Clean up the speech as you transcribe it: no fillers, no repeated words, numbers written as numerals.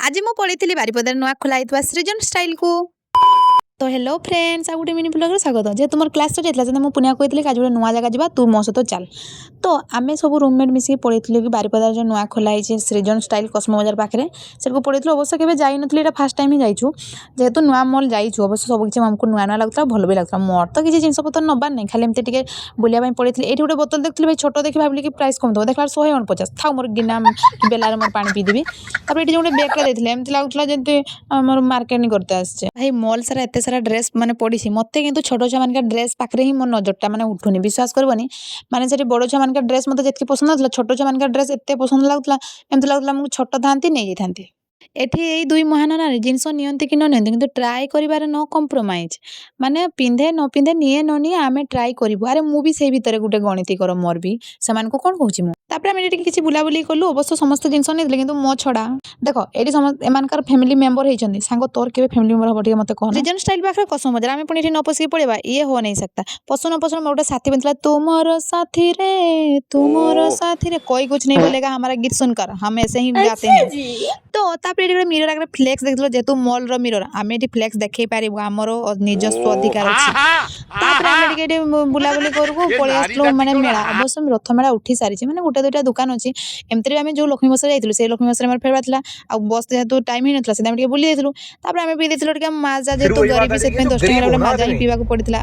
आज मु पळेइथिली बारिपदार नुआ खोला होइतबा सृजन स्टाइल को। तो हेलो फ्रेंड्स, आ गोटे मिनी ब्लॉग स्वागत। जेहेतु मोर क्लास स्टार्ट होता है पुनिया कहती आज गोटे नुआ जगह जा तू मो सहित चल। तो आम सब रूममेट मिसिक पढ़ी कि बारिपदार जो नुआ खोला है सृजन स्टाइल कस्मो बाजार पाखे से पढ़ी अवश्य केवे जाइन फास्ट टाइम ही जाइछु। जेहेतु नुआ मॉल जाइछु अवश्य सब किसी आमको नुआ नुआ लगता भल भी लगता। मोर तो किसी जिन पतर नबार नहीं, खाली एमती टे बुलाया पड़ी ये गोटे बोतल देखी भाई छोट देखी भाविली कि प्राइस कम दो देखा 150 था मोर गिना बेलार मोर पानी पीदेवी। तापर ये गोटे बेगटा देते एमती लगुला जमी मोर मार्केटिंग करते आसचे भाई मॉल सारा एत सारा ड्रेस माने पड़ी मत कि छोट छुआ मान ड्रेस पाखे ही मोर नजरटा माने उठुनी। विश्वास करबनी माने से बड़ छुआ मान ड्रेस मत जी पसंद आता छोट छुआ मान ड्रेस एत पसंद लगुला एमती लगुला मुझे छोट था नहीं जाती। एठी यही दुई महाना जिनस नियंती कि न नियंती किंतु ट्राई करिवार नो कॉम्प्रोमाइज माने पिंधे न पिंधे निए न निए आमे ट्राई करिवु। अरे मु भी सेही भितर गुटे गणिती कर मोर भी समान को कोन कहूची मु। तापर आमे किछि बुलाबुली कलु अवश्य समस्त जिनस नेले किंतु मो छडा देखो एठी समस्त एमानकर फैमिली मेंबर हेचंदी सांग तोर केबे फैमिली मेंबर हबो मते कहना। सृजन स्टाइल पाखरे कसम मजा आमे पुनी एठी न पसी पळेबा ये हो नहीं सकता। पसु न पसु मोर साथी बनतला तुमरो साथी रे कोई कुछ नहीं बोलेगा हमारा गीत सुनकर हम ऐसे ही गाते हैं। तो तापर मिरर आगे फ्लेक्स देखलो जेतु मॉल रो मिरर आमे एठी फ्लेक्स देखै पारिबो हमरो निजस्व अधिकार अछि। तापर आमे टिके बुलाबुली करबो पळे आसलो माने मेला अवश्य रथ मेला उठी सारी माने गोटे दुटा दुकान अछि। एमतरे आमे जो लक्ष्मी बस जाइतलु से लक्ष्मी बस रे हमर फेरबा थिला आ बस जेतु टाइम ही नथला से आमे टिके बुली देथिलु। तापर आमे पी देथिलु टिके माजा जेतु गरीबी से 10 टका माजा ही पीवा को पड़ितला।